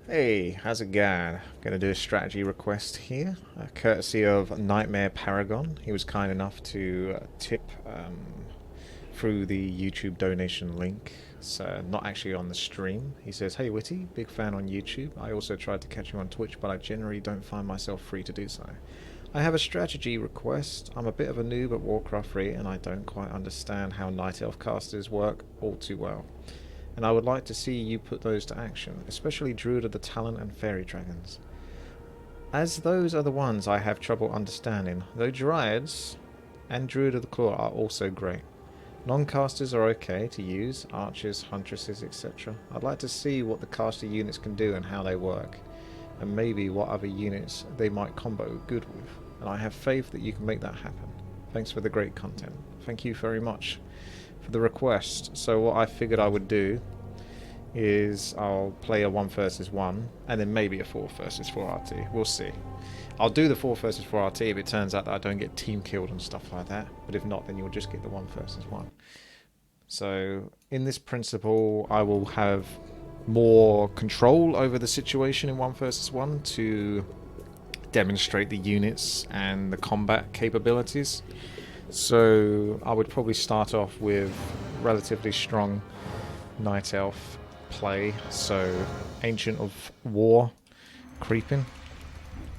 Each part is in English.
Hey, how's it going? Gonna do a strategy request here, courtesy of Nightmare Paragon. He was kind enough to tip through the YouTube donation link. So not actually on the stream. He says, "Hey Wtii, big fan on YouTube. I also tried to catch you on Twitch, but I generally don't find myself free to do so. I have a strategy request. I'm a bit of a noob at Warcraft 3, and I don't quite understand how Night Elf casters work all too well. And I would like to see you put those to action, especially Druid of the Talon and Faerie Dragons, as those are the ones I have trouble understanding, though Dryads and Druid of the Claw are also great. Non-casters are okay to use, archers, huntresses, etc. I'd like to see what the caster units can do and how they work, and maybe what other units they might combo good with, and I have faith that you can make that happen. Thanks for the great content." Thank you very much for the request. So what I figured I would do is I'll play a 1 versus 1 and then maybe a 4 versus 4 RT. We'll see. I'll do the 4 versus 4 RT if it turns out that I don't get team killed and stuff like that, but if not, then you'll just get the 1 versus 1. So in this principle, I will have more control over the situation in 1 versus 1 to demonstrate the units and the combat capabilities. So I would probably start off with relatively strong Night Elf play. So Ancient of War creeping.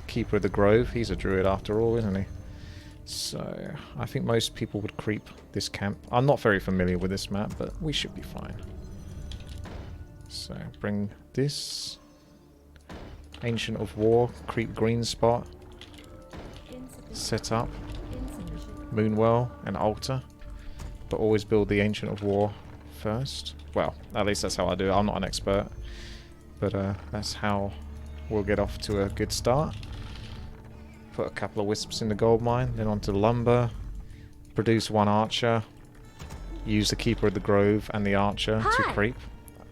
Keeper of the Grove. He's a druid after all, isn't he? So I think most people would creep this camp. I'm not very familiar with this map, but we should be fine. So bring this. Ancient of War, creep green spot. Set up. Moonwell and altar, but always build the Ancient of War first. Well, at least that's how I do it. I'm not an expert, but that's how we'll get off to a good start. Put a couple of wisps in the gold mine, then onto lumber, produce 1 archer, use the Keeper of the Grove and the archer to creep.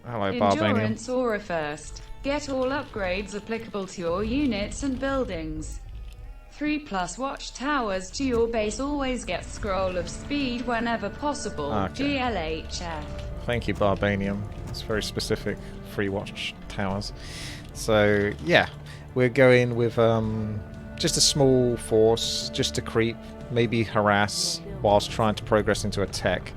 Hello, Barbanian. Endurance aura first. Get all upgrades applicable to your units and buildings. 3+ watchtowers to your base. Always get Scroll of Speed whenever possible. Okay. GLHF. Thank you, Barbanium. It's very specific. 3 watchtowers. So, yeah. We're going with just a small force, just to creep, maybe harass, whilst trying to progress into a tech.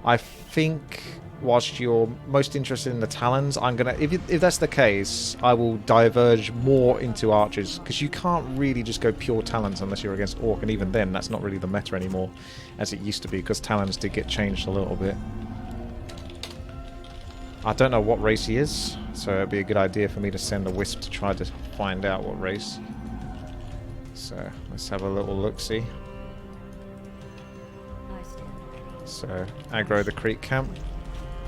I think whilst you're most interested in the talons, I'm gonna, if that's the case, I will diverge more into archers, because you can't really just go pure talons unless you're against orc, and even then that's not really the meta anymore as it used to be, because talons did get changed a little bit. I don't know what race he is, so it'd be a good idea for me to send a wisp to try to find out what race. So let's have a little look-see. So aggro the creep camp.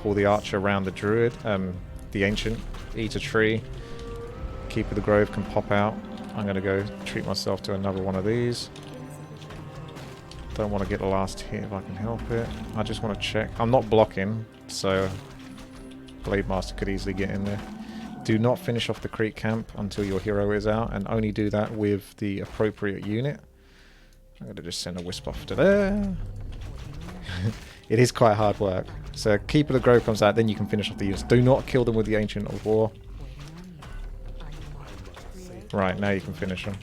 Pull the archer around the druid, the ancient, eat a tree. Keeper of the Grove can pop out. I'm going to go treat myself to another one of these. Don't want to get the last hit if I can help it. I just want to check. I'm not blocking, so Blade Master could easily get in there. Do not finish off the creep camp until your hero is out, and only do that with the appropriate unit. I'm going to just send a wisp off to there. It is quite hard work. So Keeper of the Grove comes out, then you can finish off the units. Do not kill them with the Ancient of War. Right, now you can finish them.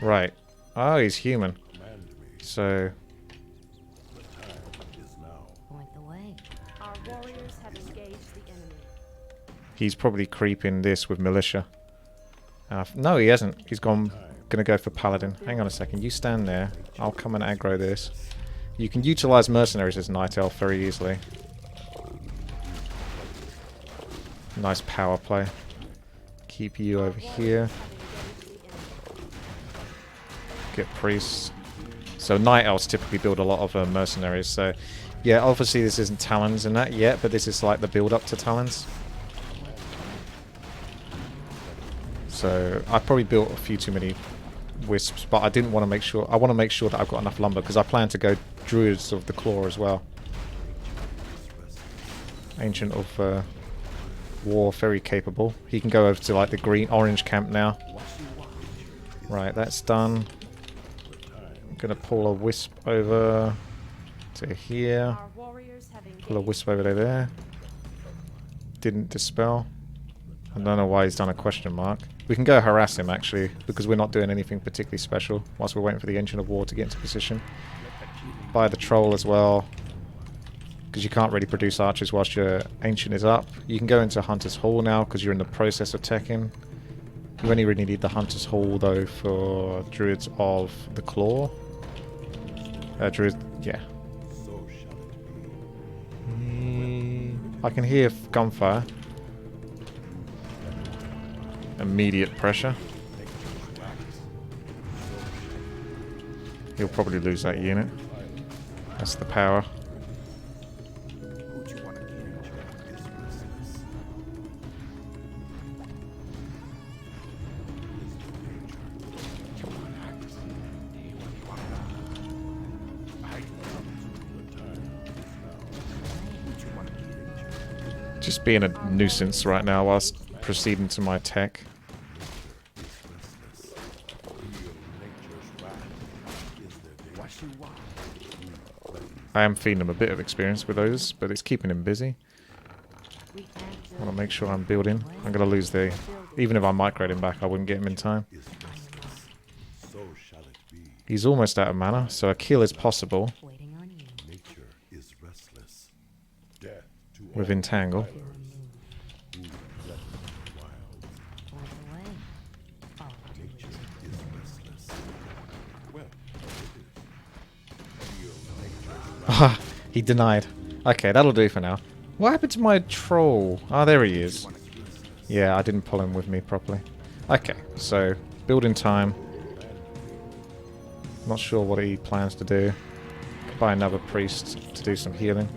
Right. Oh, he's human. So he's probably creeping this with militia. No, he hasn't. He's gonna go for paladin. Hang on a second. You stand there. I'll come and aggro this. You can utilize mercenaries as Night Elf very easily. Nice power play. Keep you over here. Get priests. So Night Elves typically build a lot of mercenaries. So yeah, obviously this isn't talons and that yet, but this is like the build up to talons. So I probably built a few too many wisps, but I didn't want to make sure. I want to make sure that I've got enough lumber, because I plan to go Druids of the Claw as well. Ancient of War, very capable. He can go over to like the orange camp now. Right, that's done. I'm gonna pull a wisp over to here. Pull a wisp over there. Didn't dispel. I don't know why he's done a question mark. We can go harass him actually, because we're not doing anything particularly special whilst we're waiting for the Ancient of War to get into position. Buy the troll as well, because you can't really produce archers whilst your Ancient is up. You can go into Hunter's Hall now because you're in the process of teching. You only really need the Hunter's Hall though for Druids of the Claw. Druid, yeah. I can hear gunfire. Immediate pressure. He'll probably lose that unit. That's the power. Just being a nuisance right now whilst proceeding to my tech. I am feeding him a bit of experience with those, but it's keeping him busy. I want to make sure I'm building. I'm going to lose the... Even if I microed him back, I wouldn't get him in time. He's almost out of mana, so a kill is possible. With Entangle. Ah, he denied. Okay, that'll do for now. What happened to my troll? Ah, there he is. Yeah, I didn't pull him with me properly. Okay, so building time. Not sure what he plans to do. Buy another priest to do some healing.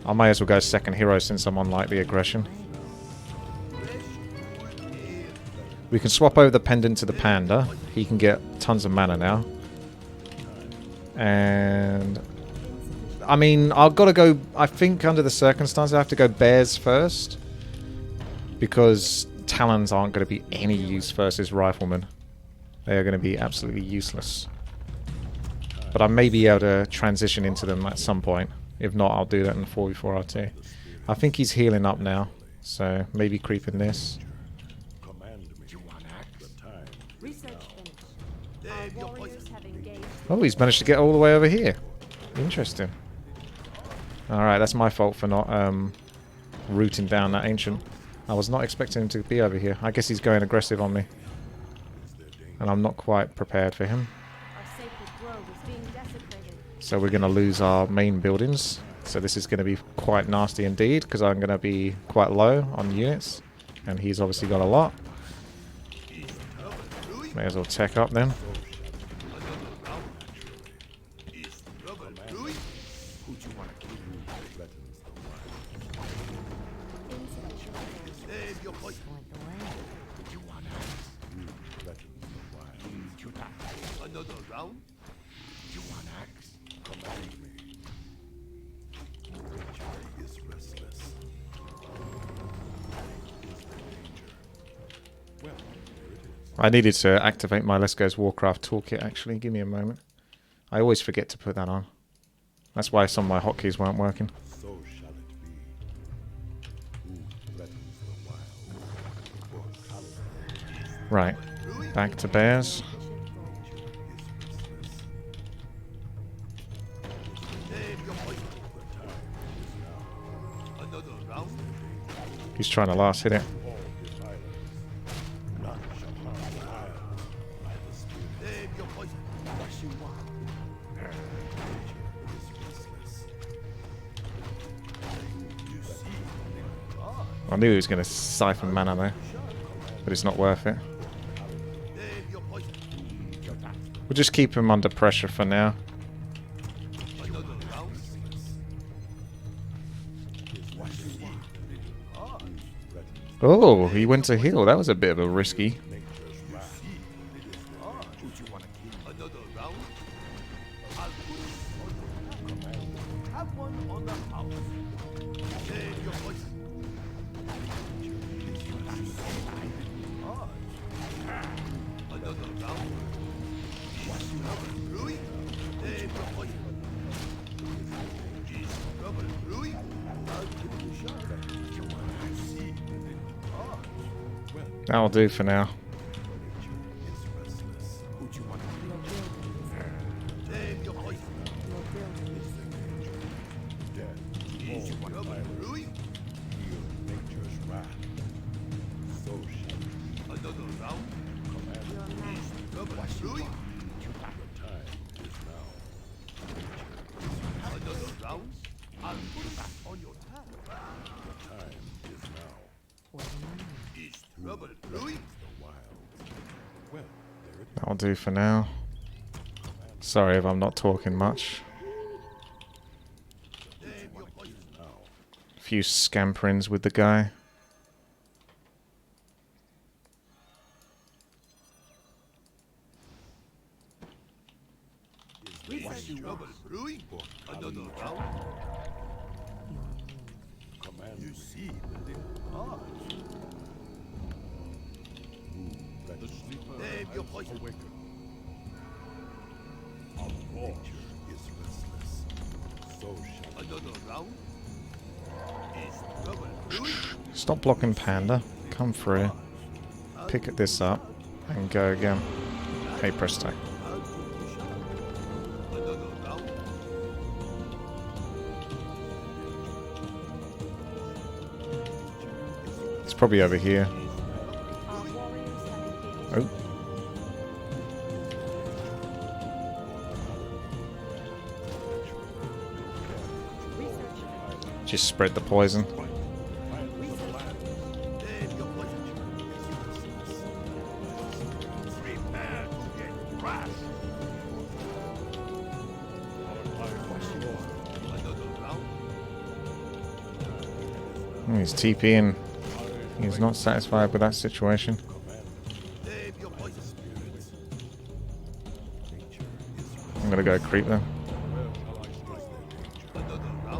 I may as well go second hero since I'm on like the aggression. We can swap over the pendant to the panda. He can get tons of mana now. And I mean, I've got to go, I think under the circumstances I have to go bears first, because talons aren't going to be any use versus riflemen. They are going to be absolutely useless. But I may be able to transition into them at some point. If not, I'll do that in 4v4 RT. I think he's healing up now, so maybe creeping this. Oh, he's managed to get all the way over here. Interesting. Alright, that's my fault for not rooting down that Ancient. I was not expecting him to be over here. I guess he's going aggressive on me. And I'm not quite prepared for him. So we're going to lose our main buildings. So this is going to be quite nasty indeed, because I'm going to be quite low on units. And he's obviously got a lot. May as well tech up then. I needed to activate my Let's Go's Warcraft toolkit actually. Give me a moment. I always forget to put that on. That's why some of my hotkeys weren't working. Right. Back to bears. He's trying to last hit it. I knew he was going to siphon mana there, but it's not worth it. We'll just keep him under pressure for now. Oh, he went to heal. That was a bit of a risky. That'll do for now. That'll do for now. Sorry if I'm not talking much. A few scamperings with the guy. Stop blocking Panda. Come through. Pick this up and go again. Hey presto. It's probably over here. Oh. Just spread the poison. Oh, he's TPing. He's not satisfied with that situation. I'm gonna go creep them.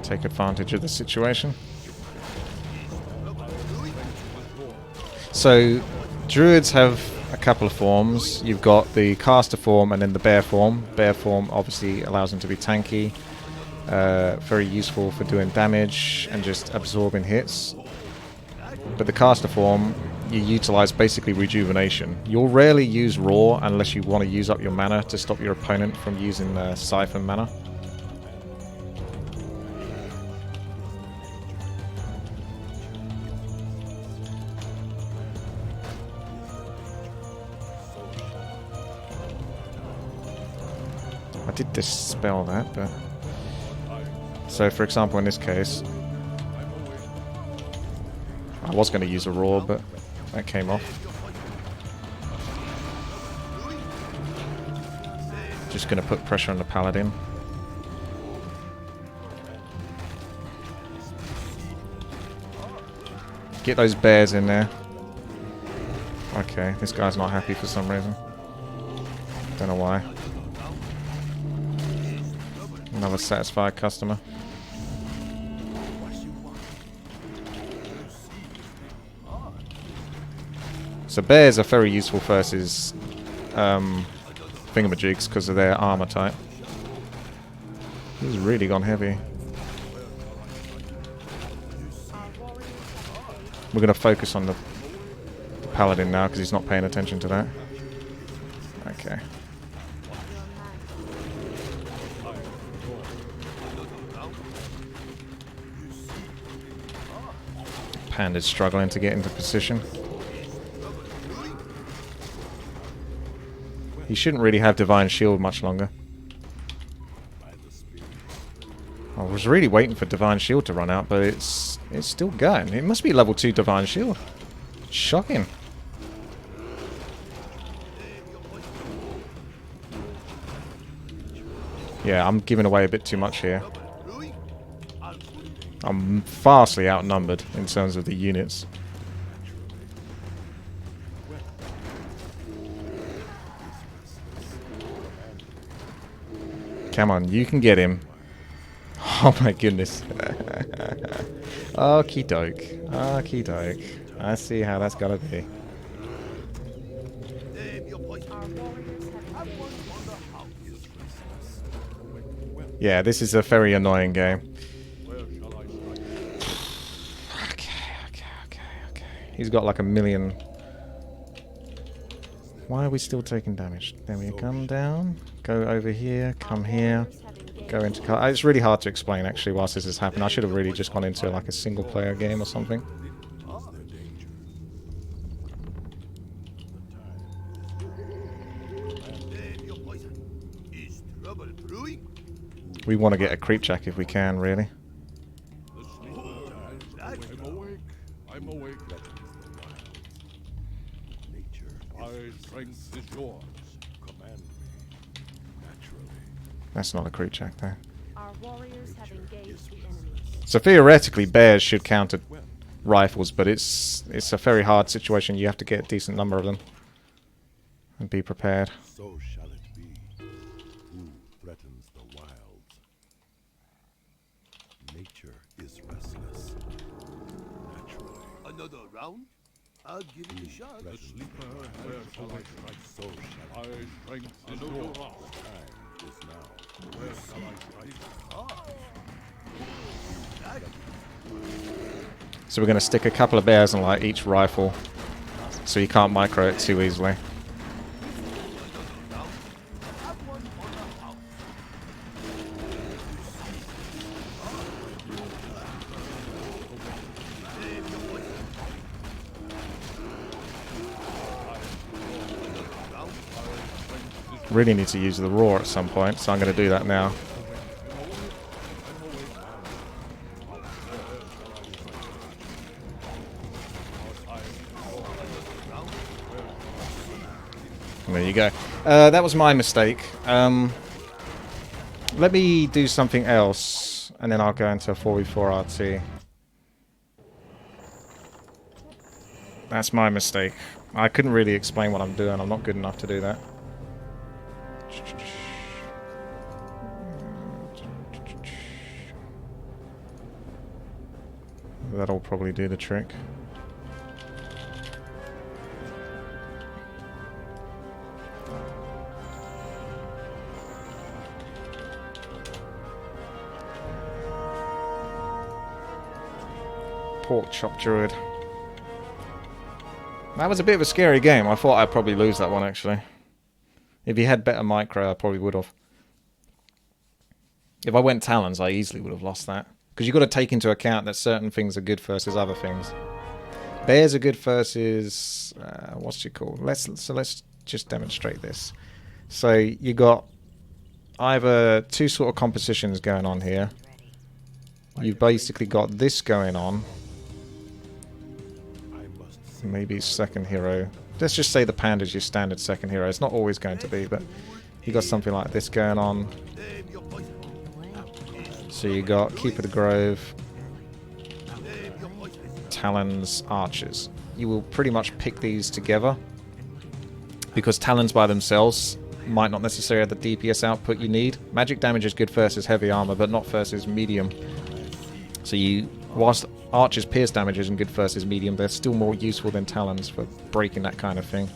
Take advantage of the situation. So, druids have a couple of forms. You've got the caster form and then the bear form. Bear form obviously allows them to be tanky. Very useful for doing damage and just absorbing hits. But the caster form, you utilize basically rejuvenation. You'll rarely use raw unless you want to use up your mana to stop your opponent from using siphon mana. I did dispel that, but... So, for example, in this case... I was going to use a roar, but that came off. Just going to put pressure on the paladin. Get those bears in there. Okay, this guy's not happy for some reason. Don't know why. Another satisfied customer. So bears are very useful versus thingamajigs because of their armor type. He's really gone heavy. We're going to focus on the paladin now because he's not paying attention to that. Okay. Panda's struggling to get into position. He shouldn't really have Divine Shield much longer. I was really waiting for Divine Shield to run out, but it's still going. It must be level 2 Divine Shield. Shocking. Yeah, I'm giving away a bit too much here. I'm vastly outnumbered in terms of the units. Come on, you can get him. Oh my goodness. Okie doke. Okie doke. I see how that's gotta be. Yeah, this is a very annoying game. He's got like a million. Why are we still taking damage? Then we come down, go over here, come here, go into... It's really hard to explain actually whilst this is happening. I should have really just gone into like a single player game or something. We want to get a creep check if we can, really. I'm awake. My strength is yours. Command me naturally. That's not a creep check, though. Our warriors have engaged the enemy. So theoretically, bears should counter rifles, but it's a very hard situation. You have to get a decent number of them and be prepared. So shall it be. Who threatens the wilds? Nature is restless. Naturally. Another round? I'll give it a shot. The sleeper where shall I strike? So shall I strength is yours. The time is now. Where shall I strike? So we're going to stick a couple of bears on like each rifle, so you can't micro it too easily. Really need to use the roar at some point, so I'm going to do that now. There you go. That was my mistake. Let me do something else, and then I'll go into a 4v4 RT. That's my mistake. I couldn't really explain what I'm doing. I'm not good enough to do that. That'll probably do the trick. Pork chop druid. That was a bit of a scary game. I thought I'd probably lose that one actually. If he had better micro, I probably would have. If I went Talons, I easily would have lost that. Because you've got to take into account that certain things are good versus other things. Bears are good versus... what's it called? Let's just demonstrate this. So you got either two sort of compositions going on here. You've basically got this going on. Maybe second hero. Let's just say the panda's your standard second hero. It's not always going to be, but you got something like this going on. So you got Keeper of the Grove, Talons, Archers. You will pretty much pick these together because Talons by themselves might not necessarily have the DPS output you need. Magic damage is good versus heavy armor, but not versus medium. So you, whilst Archer's pierce damage isn't good versus medium, they're still more useful than Talons for breaking that kind of thing.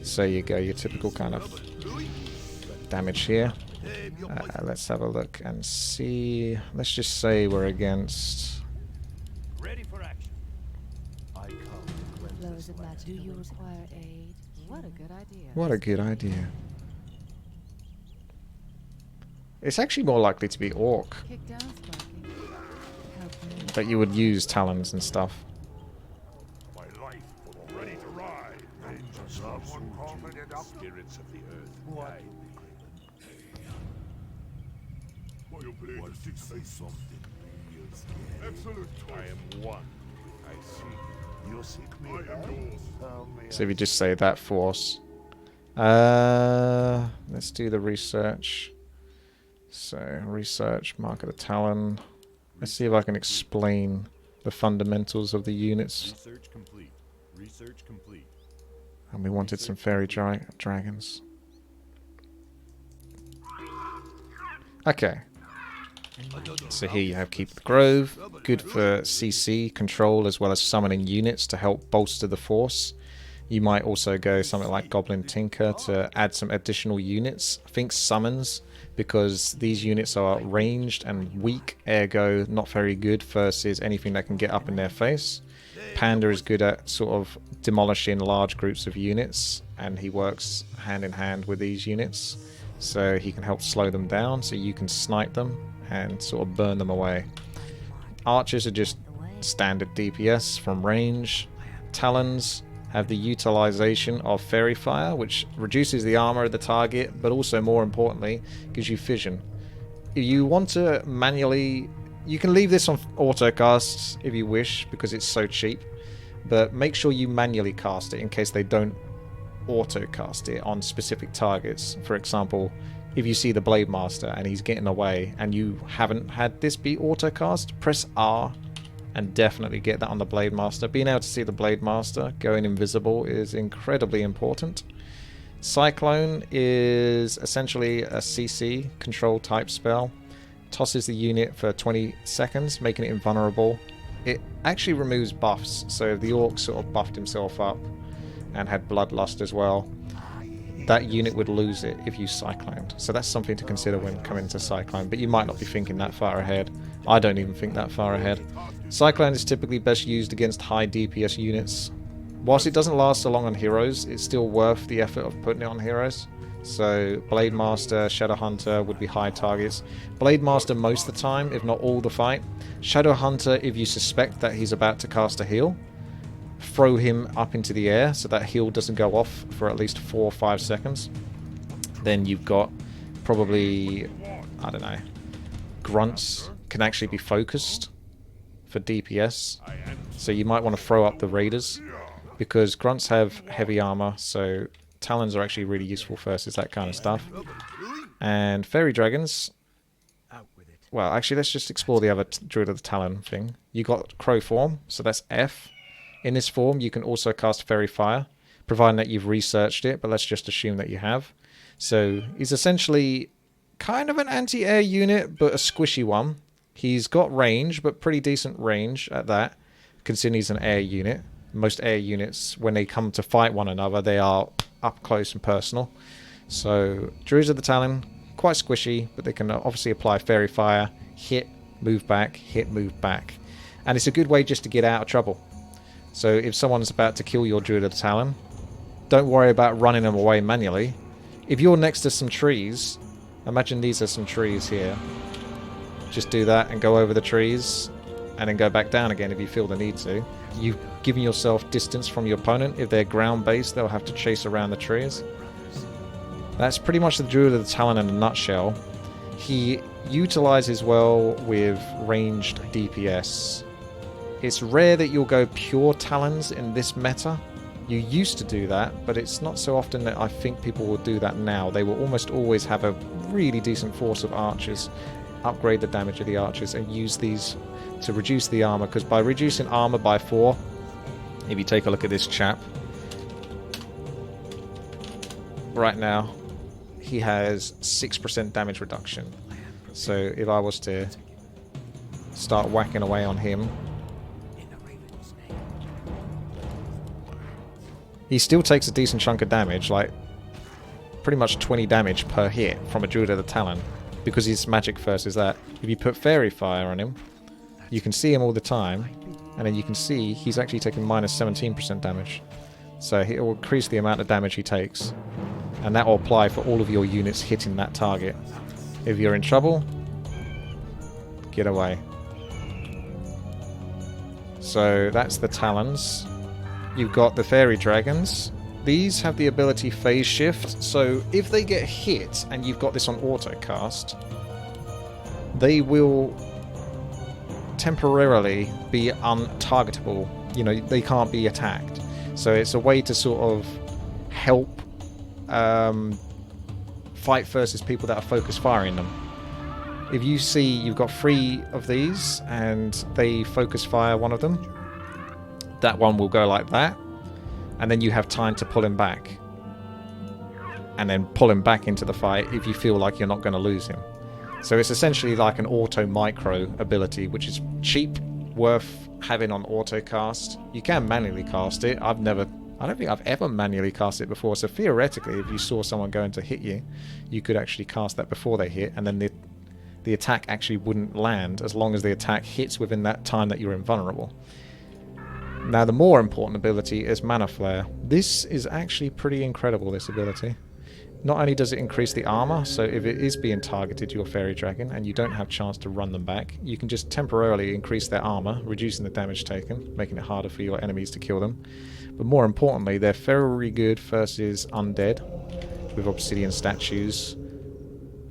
So you go your typical kind of damage here. Let's have a look and see. Let's just say we're against... Ready for action. I come. Do you require aid? What a good idea. What a good idea. It's actually more likely to be Orc. Kick down, Sparky. Help me. That you would use Talons and stuff. My life ready to ride. Someone confident up. Spirits of the earth. Why? What did you say something? Excellent. I am one. I seek. You seek me. I am yours. So if you just say that force. Let's do the research. So research, Mark of the Talon. Let's see if I can explain the fundamentals of the units. Research complete. Research complete. And we wanted some fairy dragons. Okay. So here you have Keep the Grove, good for CC control as well as summoning units to help bolster the force. You might also go something like Goblin Tinker to add some additional units. I think summons because these units are ranged and weak, ergo not very good versus anything that can get up in their face. Panda is good at sort of demolishing large groups of units, and he works hand in hand with these units, so he can help slow them down so you can snipe them and sort of burn them away. Archers are just standard DPS from range. Talons have the utilization of Faerie Fire, which reduces the armor of the target, but also more importantly gives you fission. If you want to manually, you can leave this on auto casts if you wish because it's so cheap, but make sure you manually cast it in case they don't auto cast it on specific targets. For example, if you see the Blade Master and he's getting away and you haven't had this be auto cast, press R and definitely get that on the Blade Master. Being able to see the Blade Master going invisible is incredibly important. Cyclone is essentially a CC control type spell. Tosses the unit for 20 seconds, making it invulnerable. It actually removes buffs, so if the Orc sort of buffed himself up and had Bloodlust as well, that unit would lose it if you cycloned. So that's something to consider when coming to Cyclone, but you might not be thinking that far ahead. I don't even think that far ahead. Cyclone is typically best used against high DPS units. Whilst it doesn't last so long on heroes, it's still worth the effort of putting it on heroes. So Blade Master, Shadow Hunter would be high targets. Blade Master most of the time, if not all the fight. Shadow Hunter, if you suspect that he's about to cast a heal, throw him up into the air so that heal doesn't go off for at least 4 or 5 seconds. Then you've got probably, I don't know, Grunts can actually be focused for DPS. So you might want to throw up the Raiders because Grunts have heavy armor, so Talons are actually really useful versus that kind of stuff. And Faerie Dragons, well, actually let's just explore the other Druid of the Talon thing. You got Crow form, so that's F. In this form, you can also cast Faerie Fire, providing that you've researched it, but let's just assume that you have. So he's essentially kind of an anti-air unit, but a squishy one. He's got range, but pretty decent range at that, considering he's an air unit. Most air units, when they come to fight one another, they are up close and personal. So Druids of the Talon, quite squishy, but they can obviously apply Faerie Fire, hit, move back, hit, move back. And it's a good way just to get out of trouble. So if someone's about to kill your Druid of the Talon, don't worry about running them away manually. If you're next to some trees, imagine these are some trees here. Just do that and go over the trees and then go back down again if you feel the need to. You've given yourself distance from your opponent. If they're ground-based, they'll have to chase around the trees. That's pretty much the Druid of the Talon in a nutshell. He utilizes well with ranged DPS. It's rare that you'll go pure Talons in this meta. You used to do that, but it's not so often that I think people will do that now. They will almost always have a really decent force of archers, upgrade the damage of the archers, and use these to reduce the armor, because by reducing armor by 4, if you take a look at this chap, right now, he has 6% damage reduction. So if I was to start whacking away on him, he still takes a decent chunk of damage, like pretty much 20 damage per hit from a Druid of the Talon, because his magic first is that. If you put Faerie Fire on him, you can see him all the time, and then you can see he's actually taking minus 17% damage. So it will increase the amount of damage he takes, and that will apply for all of your units hitting that target. If you're in trouble, get away. So that's the Talons. You've got the Faerie Dragons. These have the ability phase shift, so if they get hit and you've got this on autocast, they will temporarily be untargetable. You know, they can't be attacked. So it's a way to sort of help fight versus people that are focus firing them. If you see you've got 3 of these and they focus fire one of them, that one will go like that, and then you have time to pull him back, and then pull him back into the fight if you feel like you're not going to lose him. So it's essentially like an auto micro ability, which is cheap, worth having on auto cast. You can manually cast it. I've never I don't think I've ever manually cast it before, so theoretically, if you saw someone going to hit you, you could actually cast that before they hit, and then the attack actually wouldn't land as long as the attack hits within that time that you're invulnerable. Now, the more important ability is Mana Flare. This is actually pretty incredible, this ability. Not only does it increase the armor, so if it is being targeted, your Faerie Dragon, and you don't have chance to run them back, you can just temporarily increase their armor, reducing the damage taken, making it harder for your enemies to kill them. But more importantly, they're very good versus undead, with obsidian statues,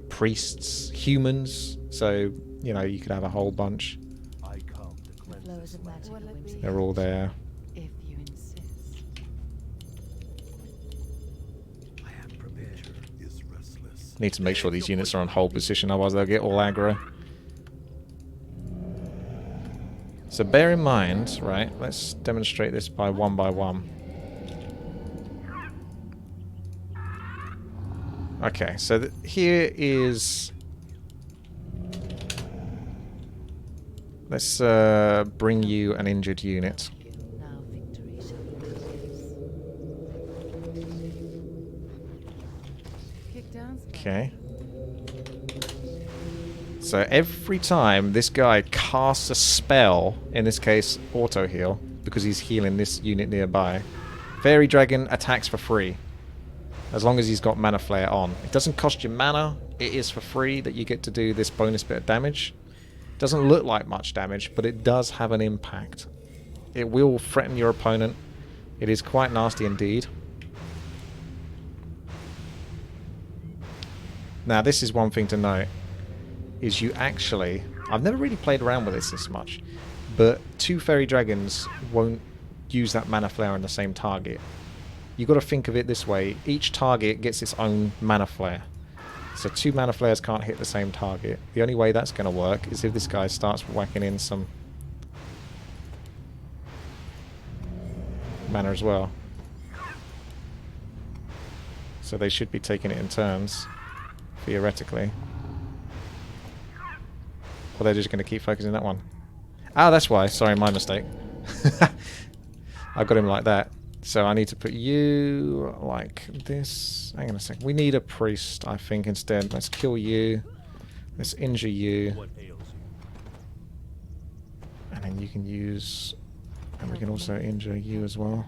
priests, humans, so, you know, you could have a whole bunch. I come to cleanse this land. They're all there. If you insist. I am prepared. Is restless. Need to make sure these units are on hold position, otherwise they'll get all aggro. So bear in mind, right, let's demonstrate this by one. Okay, so here is... Let's bring you an injured unit. Now victory shall be ours. Kick down. Okay. So every time this guy casts a spell, in this case auto heal, because he's healing this unit nearby, Faerie Dragon attacks for free. As long as he's got Mana Flare on. It doesn't cost you mana, it is for free that you get to do this bonus bit of damage. Doesn't look like much damage, but it does have an impact. It will threaten your opponent. It is quite nasty indeed. Now this is one thing to note. Is you actually... I've never really played around with this much, but 2 Faerie Dragons won't use that Mana Flare on the same target. You've got to think of it this way. Each target gets its own Mana Flare. So 2 Mana Flares can't hit the same target. The only way that's going to work is if this guy starts whacking in some mana as well. So they should be taking it in turns, theoretically. Or they're just going to keep focusing that one. Ah, that's why. Sorry, my mistake. I got him like that. So I need to put you like this. Hang on a second. We need a priest, I think, instead. Let's kill you. Let's injure you. What ails you? And then you can use... And we can also injure you as well.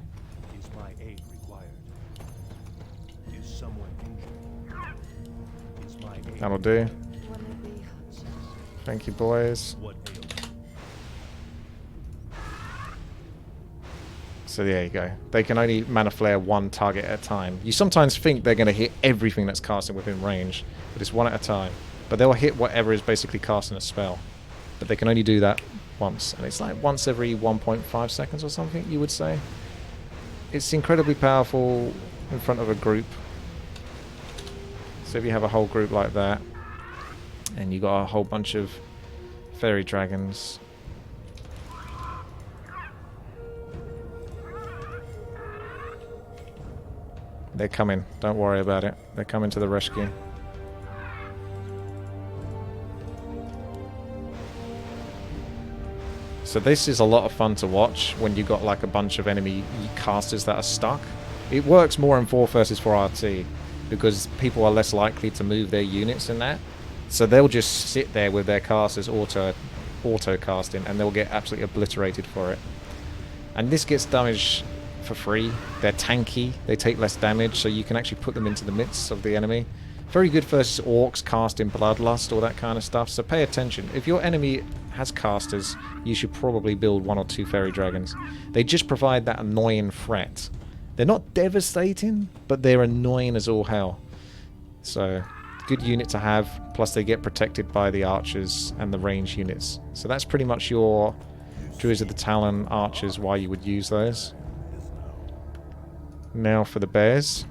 Is my aid required? Is someone injured? Is my aid That'll do. Will it be Huntresses? Thank you, boys. What ails you? So there you go. They can only Mana Flare 1 target at a time. You sometimes think they're going to hit everything that's casted within range, but it's 1 at a time. But they'll hit whatever is basically casting a spell. But they can only do that once. And it's like once every 1.5 seconds or something, you would say. It's incredibly powerful in front of a group. So if you have a whole group like that, and you got a whole bunch of Faerie Dragons... They're coming. Don't worry about it. They're coming to the rescue. So this is a lot of fun to watch when you got like a bunch of enemy casters that are stuck. It works more in 4 versus 4 RT because people are less likely to move their units in that. So they'll just sit there with their casters auto casting and they'll get absolutely obliterated for it. And this gets damage for free. They're tanky, they take less damage, so you can actually put them into the midst of the enemy. Very good versus orcs casting Bloodlust, all that kind of stuff, so pay attention. If your enemy has casters, you should probably build 1 or 2 Faerie Dragons. They just provide that annoying threat. They're not devastating, but they're annoying as all hell. So, good unit to have, plus they get protected by the archers and the range units. So that's pretty much your Druids of the Talon archers, why you would use those. Now for the bears.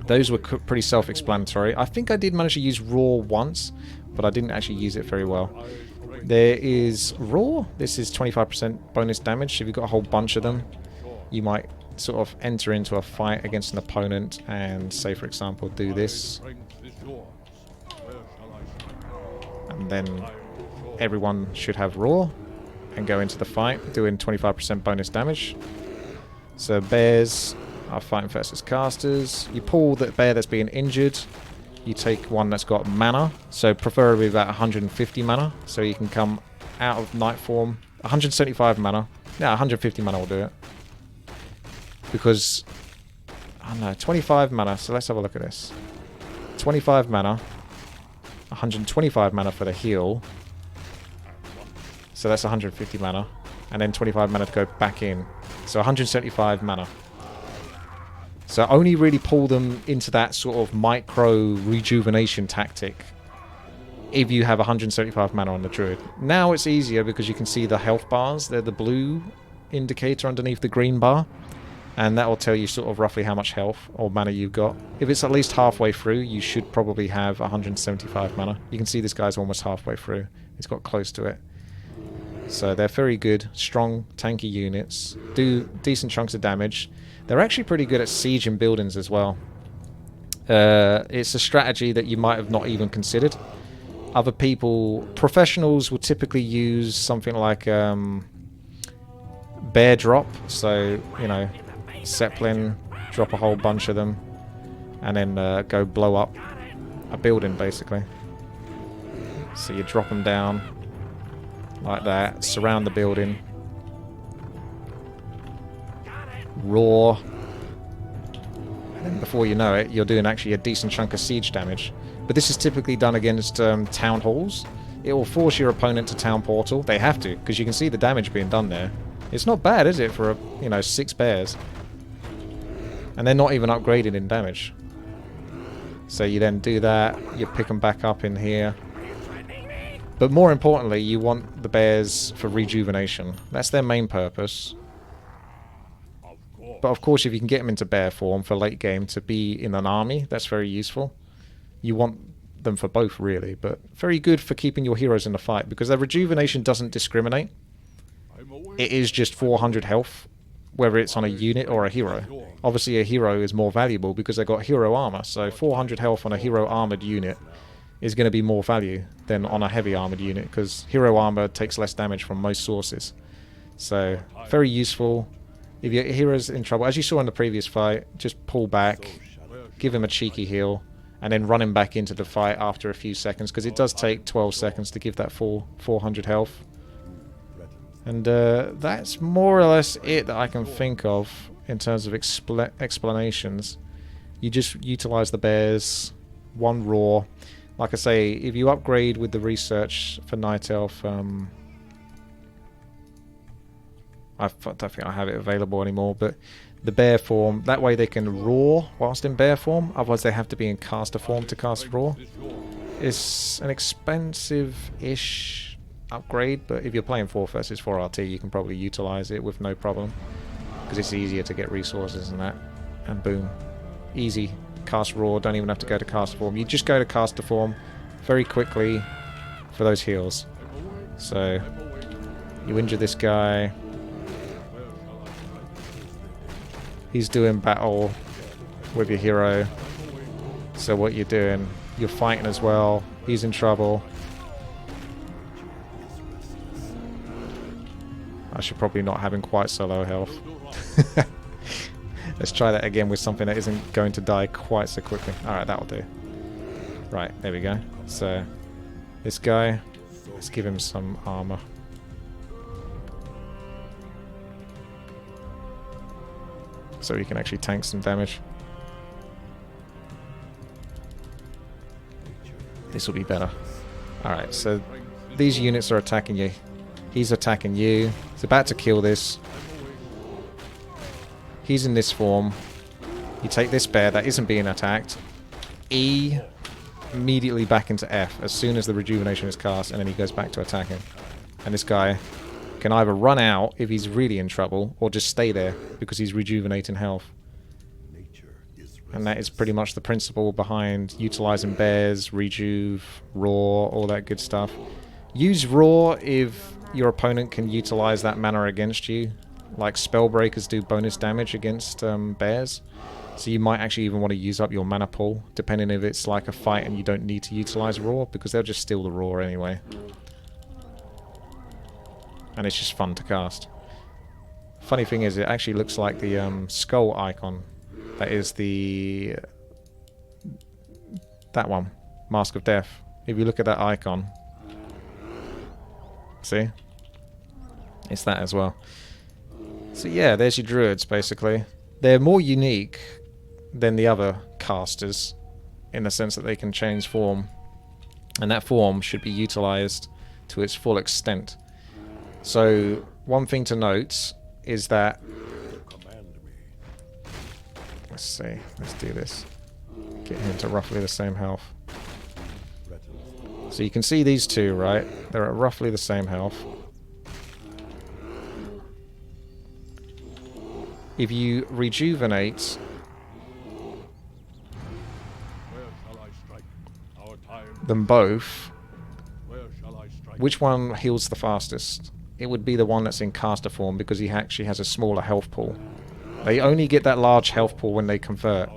Those were pretty self-explanatory. I think I did manage to use Raw once, but I didn't actually use it very well. There is Raw. This is 25% bonus damage. So if you've got a whole bunch of them, you might sort of enter into a fight against an opponent and, say for example, do this. And then everyone should have Raw and go into the fight doing 25% bonus damage. So bears are fighting versus casters. You pull the bear that's being injured. You take one that's got mana, so preferably about 150 mana, so you can come out of night form. 175 mana. Yeah, 150 mana will do it. Because, I don't know, 25 mana, so let's have a look at this. 25 mana, 125 mana for the heal, so that's 150 mana, and then 25 mana to go back in, so 175 mana. So only really pull them into that sort of micro rejuvenation tactic if you have 175 mana on the druid. Now it's easier because you can see the health bars. They're the blue indicator underneath the green bar, and that will tell you sort of roughly how much health or mana you've got. If it's at least halfway through, you should probably have 175 mana. You can see this guy's almost halfway through. He's got close to it. So they're very good, strong, tanky units. Do decent chunks of damage. They're actually pretty good at sieging buildings as well. It's a strategy that you might have not even considered. Other people, professionals, will typically use something like bear drop. So, you know, Zeppelin, drop a whole bunch of them, and then go blow up a building, basically. So you drop them down like that, surround the building, roar, and then before you know it, you're doing actually a decent chunk of siege damage. But this is typically done against town halls. It will force your opponent to town portal. They have to, because you can see the damage being done there. It's not bad, is it, for, you know, 6 bears? And they're not even upgraded in damage. So you then do that, you pick them back up in here. But more importantly, you want the bears for rejuvenation. That's their main purpose. But of course, if you can get them into bear form for late game to be in an army, that's very useful. You want them for both, really, but very good for keeping your heroes in the fight, because their rejuvenation doesn't discriminate. It is just 400 health, whether it's on a unit or a hero. Obviously, a hero is more valuable because they got hero armor, so 400 health on a hero armored unit is going to be more value than on a heavy armored unit, because hero armor takes less damage from most sources. So, very useful. If your hero's in trouble, as you saw in the previous fight, just pull back, give him a cheeky heal, and then run him back into the fight after a few seconds, because it does take 12 seconds to give that full 400 health. And that's more or less it that I can think of in terms of explanations. You just utilize the bears, one roar. Like I say, if you upgrade with the research for Night Elf, I don't think I have it available anymore, but the bear form, that way they can roar whilst in bear form, otherwise they have to be in caster form to cast roar. It's an expensive-ish upgrade, but if you're playing 4 versus 4 RT, you can probably utilize it with no problem, because it's easier to get resources and that, and boom, easy. Cast roar, don't even have to go to caster form. You just go to caster form very quickly for those heals. So you injure this guy. He's doing battle with your hero. So what you're doing, you're fighting as well. He's in trouble. I should probably not have him quite so low health. Let's try that again with something that isn't going to die quite so quickly. Alright, that'll do. Right, there we go. So, this guy, let's give him some armor. So he can actually tank some damage. This will be better. Alright, so these units are attacking you. He's attacking you. He's about to kill this. He's in this form. You take this bear that isn't being attacked. E, immediately back into F as soon as the rejuvenation is cast, and then he goes back to attacking. And this guy can either run out if he's really in trouble, or just stay there because he's rejuvenating health. And that is pretty much the principle behind utilizing bears, rejuve, roar, all that good stuff. Use roar if your opponent can utilize that mana against you. Like spellbreakers do bonus damage against bears, so you might actually even want to use up your mana pool, depending if it's like a fight and you don't need to utilize roar, because they'll just steal the roar anyway. And it's just fun to cast. funny thing is, it actually looks like the skull icon. That is the... that one. Mask of Death. If you look at that icon... see? It's that as well. So yeah, there's your druids, basically. They're more unique than the other casters, in the sense that they can change form. And that form should be utilized to its full extent. So, one thing to note is that... let's see, let's do this. Get him to roughly the same health. So you can see these two, right? They're at roughly the same health. If you rejuvenate them both, which one heals the fastest? It would be the one that's in caster form, because he actually has a smaller health pool. They only get that large health pool when they convert.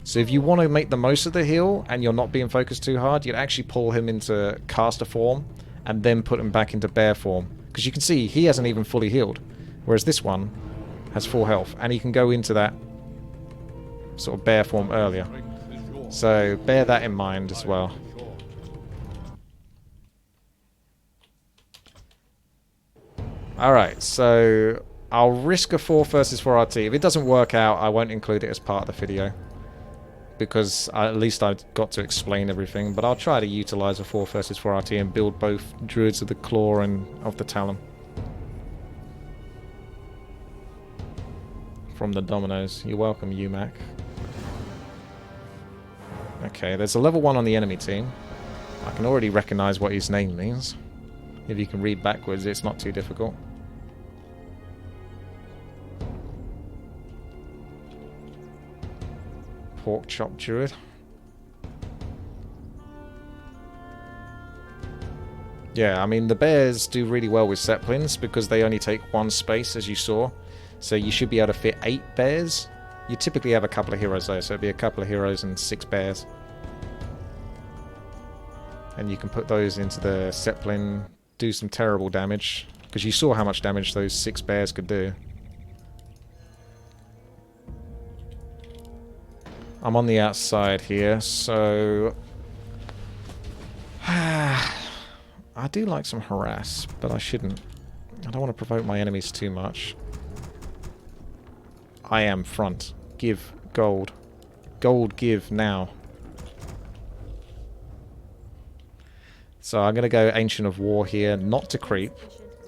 So if you want to make the most of the heal and you're not being focused too hard, you'd actually pull him into caster form and then put him back into bear form. Because you can see he hasn't even fully healed, whereas this one has full health, and he can go into that sort of bear form earlier. So bear that in mind as well. Alright, so I'll risk a 4 versus 4 RT. If it doesn't work out, I won't include it as part of the video, because at least I've got to explain everything. But I'll try to utilize a 4 versus 4 RT and build both Druids of the Claw and of the Talon. From the Dominoes. You're welcome, UMAC. Okay, there's a level 1 on the enemy team. I can already recognize what his name means. If you can read backwards, it's not too difficult. Pork chop druid. Yeah, I mean, the bears do really well with zeppelins because they only take 1 space, as you saw. So you should be able to fit 8 bears. You typically have a couple of heroes though, so it'd be a couple of heroes and 6 bears. And you can put those into the zeppelin, do some terrible damage, because you saw how much damage those 6 bears could do. I'm on the outside here, so... I do like some harass, but I shouldn't. I don't want to provoke my enemies too much. I am front. Give gold. Gold give now. So I'm going to go Ancient of War here, not to creep,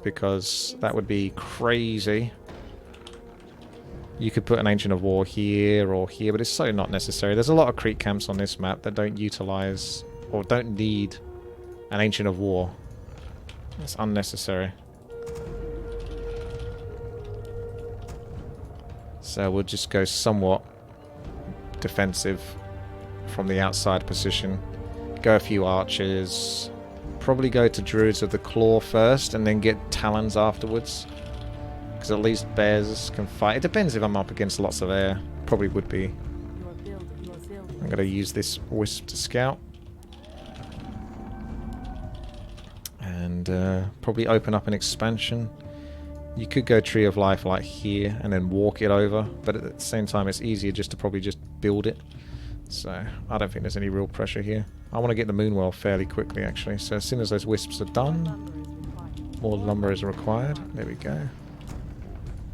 because that would be crazy. You could put an Ancient of War here or here, but it's so not necessary. There's a lot of creep camps on this map that don't utilize or don't need an Ancient of War. It's unnecessary. So we'll just go somewhat defensive from the outside position. Go a few archers. Probably go to Druids of the Claw first and then get Talons afterwards. Because at least bears can fight. It depends if I'm up against lots of air. Probably would be. I'm going to use this Wisp to scout. And probably open up an expansion. You could go Tree of Life like here and then walk it over. But at the same time it's easier just to probably just build it. So I don't think there's any real pressure here. I want to get the Moonwell fairly quickly actually. So as soon as those wisps are done, more lumber is required. There we go.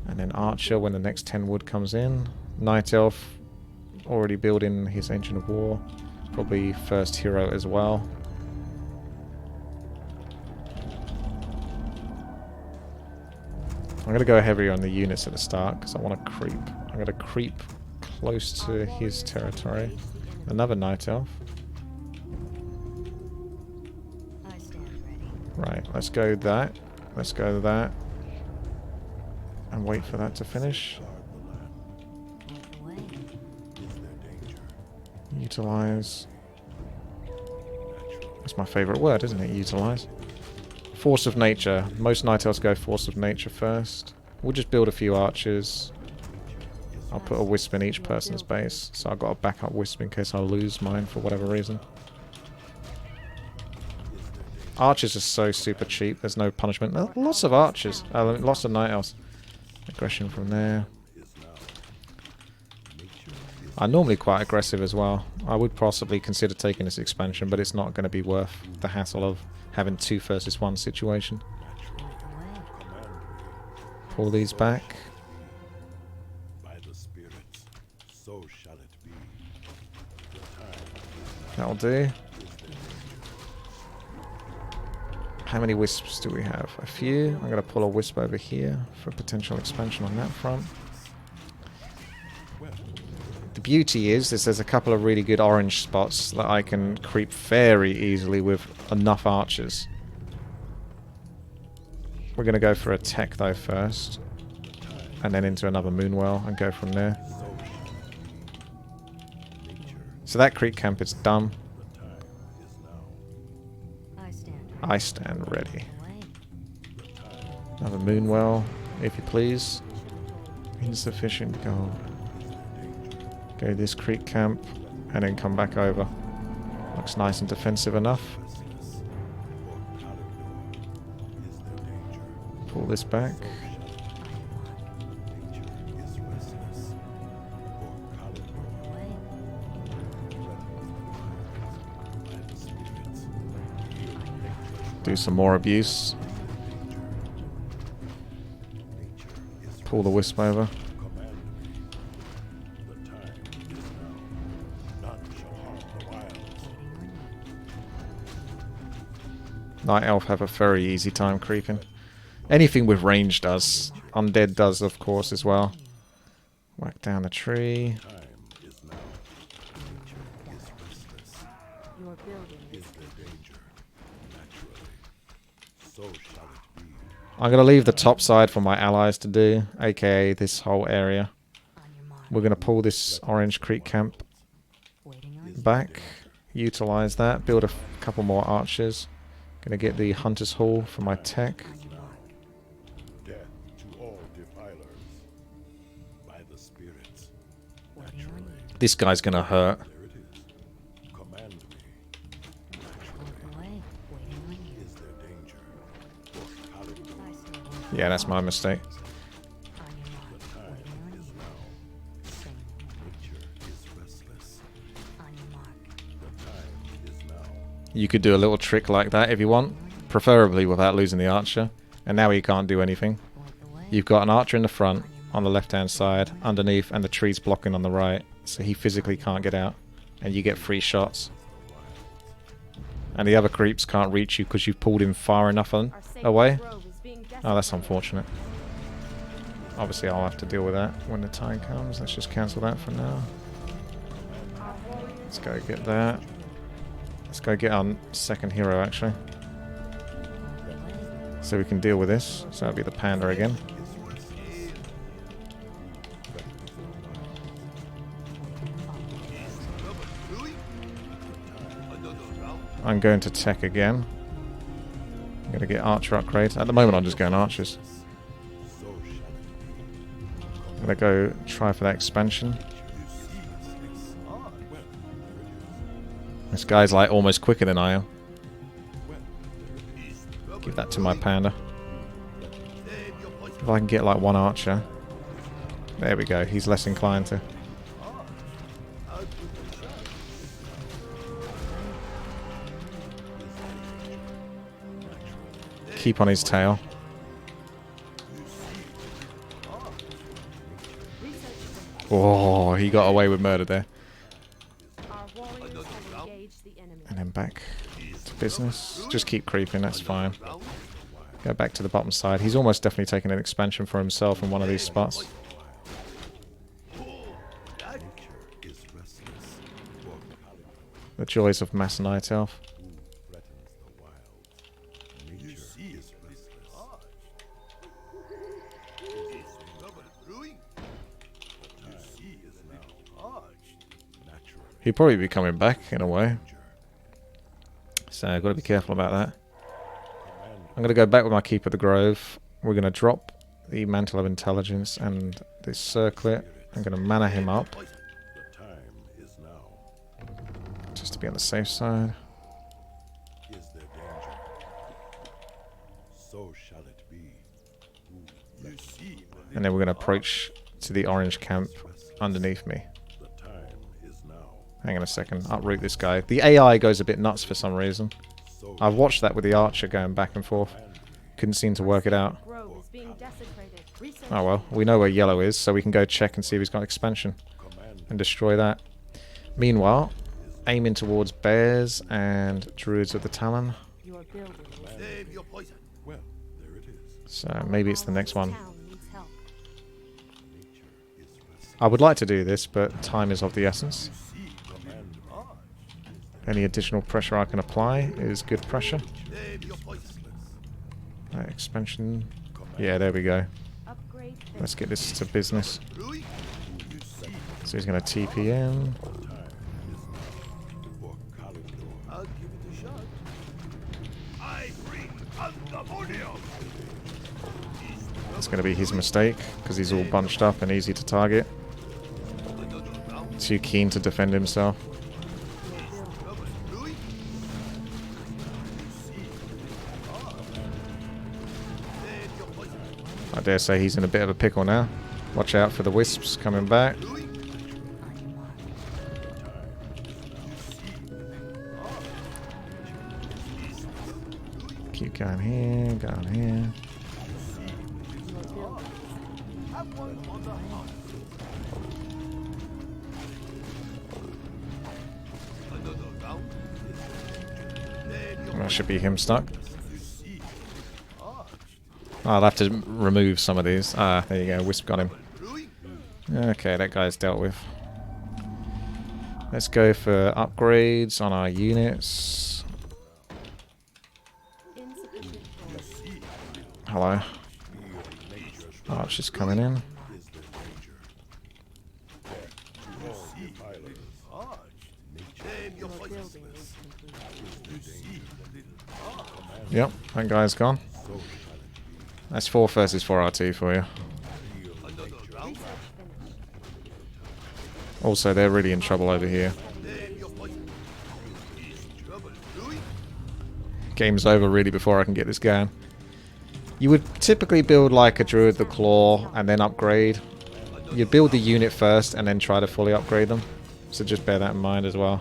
And then Archer when the next 10 wood comes in. Night Elf already building his Ancient of War. Probably first hero as well. I'm going to go heavier on the units at the start because I want to creep. I'm going to creep close to his territory. Another Night Elf. Right, let's go that. Let's go that. And wait for that to finish. Utilize. That's my favourite word, isn't it? Utilize. Force of Nature. Most Night Elves go Force of Nature first. We'll just build a few archers. I'll put a Wisp in each person's base. So I've got a backup Wisp in case I lose mine for whatever reason. Archers are so super cheap. There's no punishment. Lots of archers. Lots of Night Elves. Aggression from there. I'm normally quite aggressive as well. I would possibly consider taking this expansion, but it's not going to be worth the hassle of having 2 versus 1 situation. Pull these back. That'll do. How many wisps do we have? A few. I'm going to pull a wisp over here for potential expansion on that front. The beauty is there's a couple of really good orange spots that I can creep very easily with enough archers. We're going to go for a tech though first. And then into another moonwell and go from there. So that creep camp is done. I stand ready. Another moonwell, if you please. Insufficient gold. Go this creep camp and then come back over. Looks nice and defensive enough. Pull this back. Do some more abuse. Pull the wisp over. Night Elf have a very easy time creeping. Anything with range does. Undead does, of course, as well. Whack down the tree. I'm going to leave the top side for my allies to do, aka this whole area. We're going to pull this orange creek camp back, utilize that, build a couple more archers. Going to get the Hunter's Hall for my tech. This guy's going to hurt. Yeah, that's my mistake. You could do a little trick like that if you want, preferably without losing the archer. And now he can't do anything. You've got an archer in the front, on the left-hand side, underneath, and the tree's blocking on the right, so he physically can't get out. And you get 3 shots. And the other creeps can't reach you because you've pulled him far enough away. Oh, that's unfortunate. Obviously, I'll have to deal with that when the time comes. Let's just cancel that for now. Let's go get that. Let's go get our second hero, actually. So we can deal with this. So that'll be the panda again. I'm going to tech again. I'm going to get archer upgrades. At the moment I'm just going archers. I'm going to go try for that expansion. This guy's like almost quicker than I am. Give that to my panda. If I can get like 1 archer. There we go, he's less inclined to. Keep on his tail. Oh, he got away with murder there. And then back to business. Just keep creeping, that's fine. Go back to the bottom side. He's almost definitely taking an expansion for himself in one of these spots. The joys of Mass Night Elf. He'll probably be coming back in a way. So I've got to be careful about that. I'm going to go back with my Keep of the Grove. We're going to drop the Mantle of Intelligence and this circlet. I'm going to mana him up. Just to be on the safe side. And then we're going to approach to the orange camp underneath me. Hang on a second. Uproot this guy. The AI goes a bit nuts for some reason. I've watched that with the archer going back and forth. Couldn't seem to work it out. Oh well, we know where yellow is, so we can go check and see if he's got expansion. And destroy that. Meanwhile, aiming towards bears and druids of the Talon. So maybe it's the next one. I would like to do this, but time is of the essence. Any additional pressure I can apply is good pressure. Expansion. Yeah, there we go. Let's get this to business. So he's going to TP in. It's going to be his mistake, because he's all bunched up and easy to target. Too keen to defend himself. I dare say he's in a bit of a pickle now. Watch out for the wisps coming back. Keep going here, going here. That should be him stuck. I'll have to remove some of these. Ah, there you go. Wisp got him. Okay, that guy's dealt with. Let's go for upgrades on our units. Hello. Archer's coming in. Yep, that guy's gone. That's 4 versus 4 RT for you. Also, they're really in trouble over here. Game's over really before I can get this going. You would typically build like a Druid the Claw and then upgrade. You'd build the unit first and then try to fully upgrade them. So just bear that in mind as well.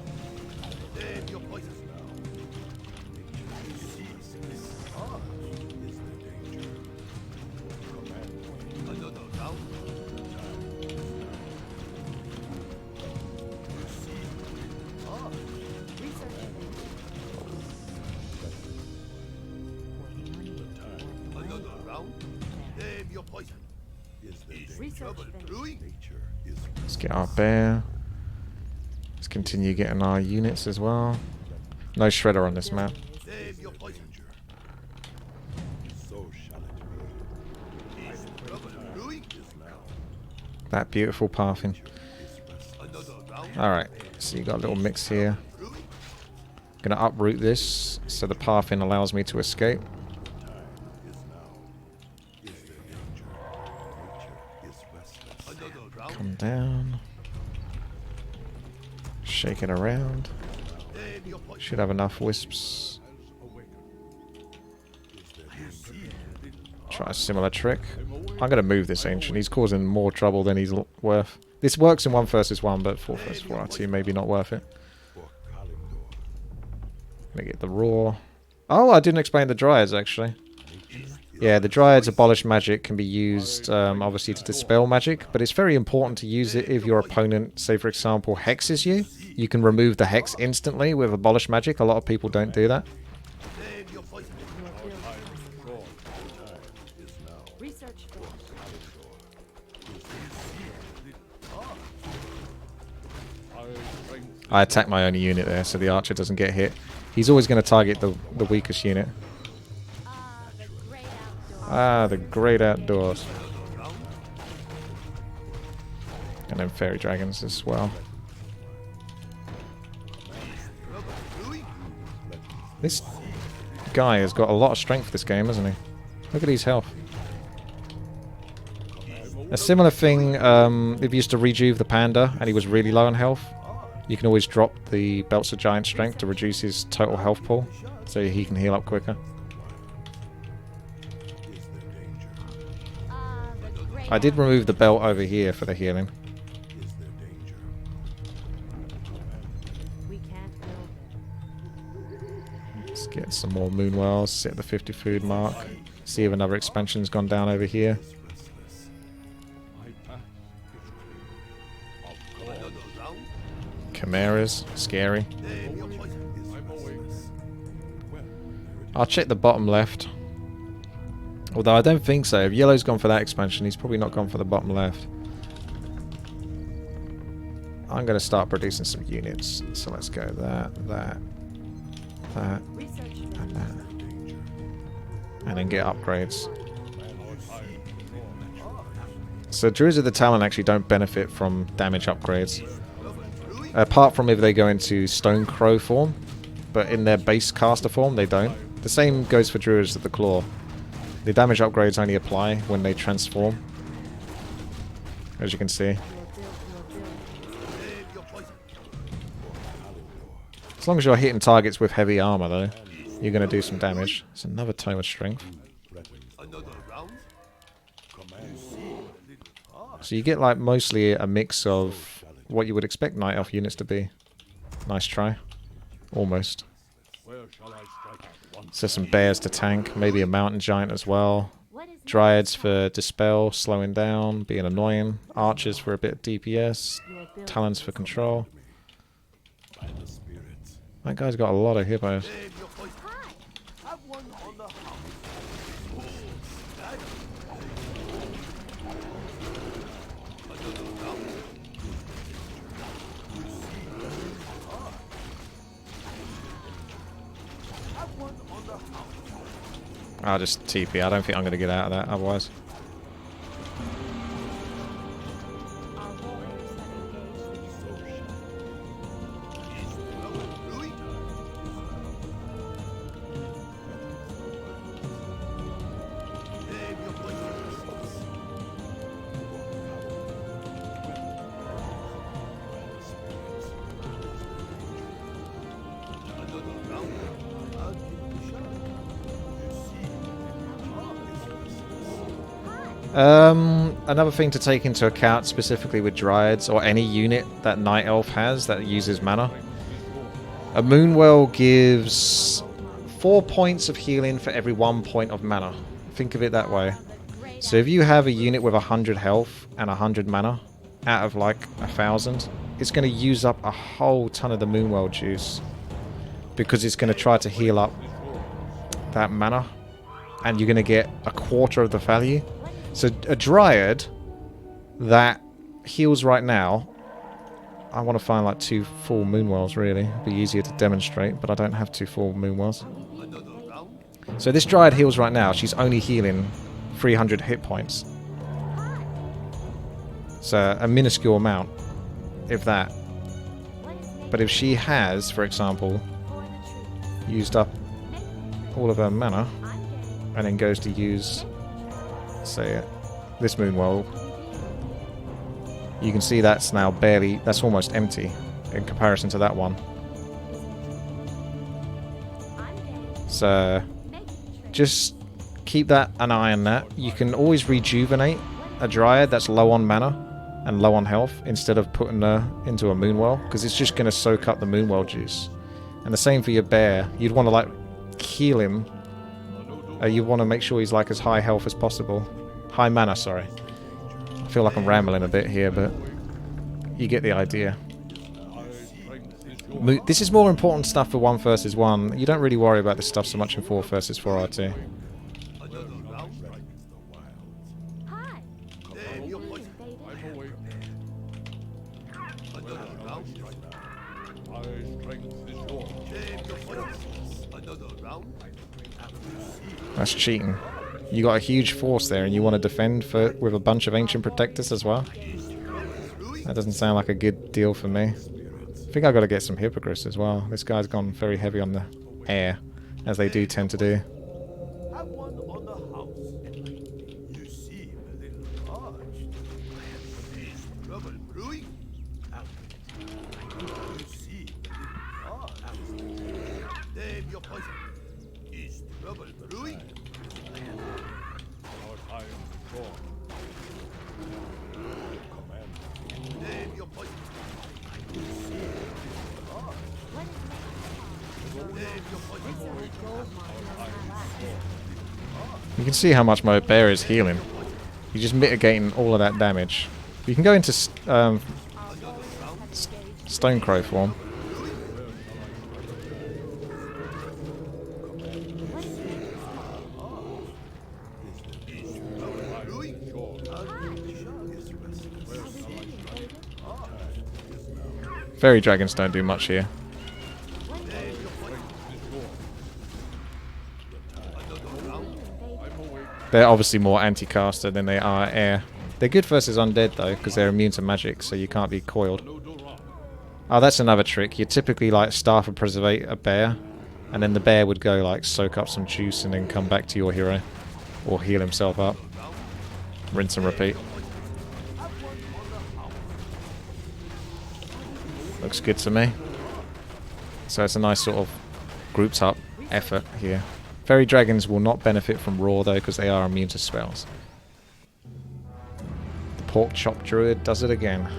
Let's get our bear. Let's continue getting our units as well. No shredder on this map. That beautiful pathing. Alright, so you got a little mix here. Gonna uproot this so the pathing allows me to escape. Come down. Shake it around. Should have enough wisps. Try a similar trick. I'm going to move this ancient. He's causing more trouble than he's worth. This works in 1 versus 1, but 4 versus 4 RT maybe not worth it. Gonna get the raw. Oh, I didn't explain the Dryads actually. Yeah, the Dryads abolish magic can be used, obviously, to dispel magic, but it's very important to use it if your opponent, say for example, hexes you. You can remove the hex instantly with abolish magic. A lot of people don't do that. I attack my only unit there, so the archer doesn't get hit. He's always going to target the weakest unit. Ah, the great outdoors. And then Faerie Dragons as well. This guy has got a lot of strength this game, hasn't he? Look at his health. A similar thing, if you used to rejuve the panda and he was really low on health, you can always drop the Belts of Giant Strength to reduce his total health pool, so he can heal up quicker. I did remove the belt over here for the healing. Is there danger? We can't build them. Let's get some more moon wells, sit at the 50 food mark. See if another expansion's gone down over here. Chimeras, scary. I'll check the bottom left. Although I don't think so. If yellow's gone for that expansion, he's probably not gone for the bottom left. I'm going to start producing some units. So let's go that, and that. And then get upgrades. So Druids of the Talon actually don't benefit from damage upgrades. Apart from if they go into Stone Crow form. But in their base caster form, they don't. The same goes for Druids of the Claw. The damage upgrades only apply when they transform. As you can see. As long as you're hitting targets with heavy armor though, you're going to do some damage. It's another Tome of Strength. So you get like mostly a mix of what you would expect Night Elf units to be. Nice try. Almost. So some bears to tank, maybe a mountain giant as well. Dryads for dispel, slowing down, being annoying. Archers for a bit of DPS. Talons for control. That guy's got a lot of hippos. I'll just TP. I don't think I'm going to get out of that otherwise. Another thing to take into account specifically with Dryads, or any unit that Night Elf has that uses mana. A Moonwell gives 4 points of healing for every 1 point of mana. Think of it that way. So if you have a unit with 100 health and 100 mana, out of like 1,000, it's going to use up a whole ton of the Moonwell juice. Because it's going to try to heal up that mana. And you're going to get a quarter of the value. So a Dryad that heals right now, I want to find like 2 full Moonwells really. It'd be easier to demonstrate, but I don't have 2 full Moonwells. So this Dryad heals right now, she's only healing 300 hit points. So a minuscule amount, if that. But if she has, for example, used up all of her mana, and then goes to use, say, this Moonwell, you can see that's now barely, that's almost empty in comparison to that one. So just keep that an eye on that. You can always rejuvenate a Dryad that's low on mana and low on health instead of putting her into a Moonwell, because it's just going to soak up the Moonwell juice. And the same for your bear. You'd want to like heal him. You want to make sure he's like as high health as possible. High mana, sorry. I feel like I'm rambling a bit here, but you get the idea. This is more important stuff for 1 versus 1. You don't really worry about this stuff so much in 4 versus 4 RT. That's cheating. You got a huge force there and you want to defend with a bunch of Ancient Protectors as well? That doesn't sound like a good deal for me. I think I've got to get some Hippogriffs as well. This guy's gone very heavy on the air, as they do tend to do. You can see how much my bear is healing. You're just mitigating all of that damage. You can go into Stonecrow form. Faerie Dragons don't do much here. They're obviously more anti-caster than they are air. They're good versus undead though, because they're immune to magic, so you can't be coiled. Oh, that's another trick. You typically like Staff and Preservate a bear, and then the bear would go like soak up some juice and then come back to your hero. Or heal himself up. Rinse and repeat. Looks good to me. So it's a nice sort of grouped up effort here. Faerie Dragons will not benefit from Raw though, because they are immune to spells. The Pork Chop Druid does it again.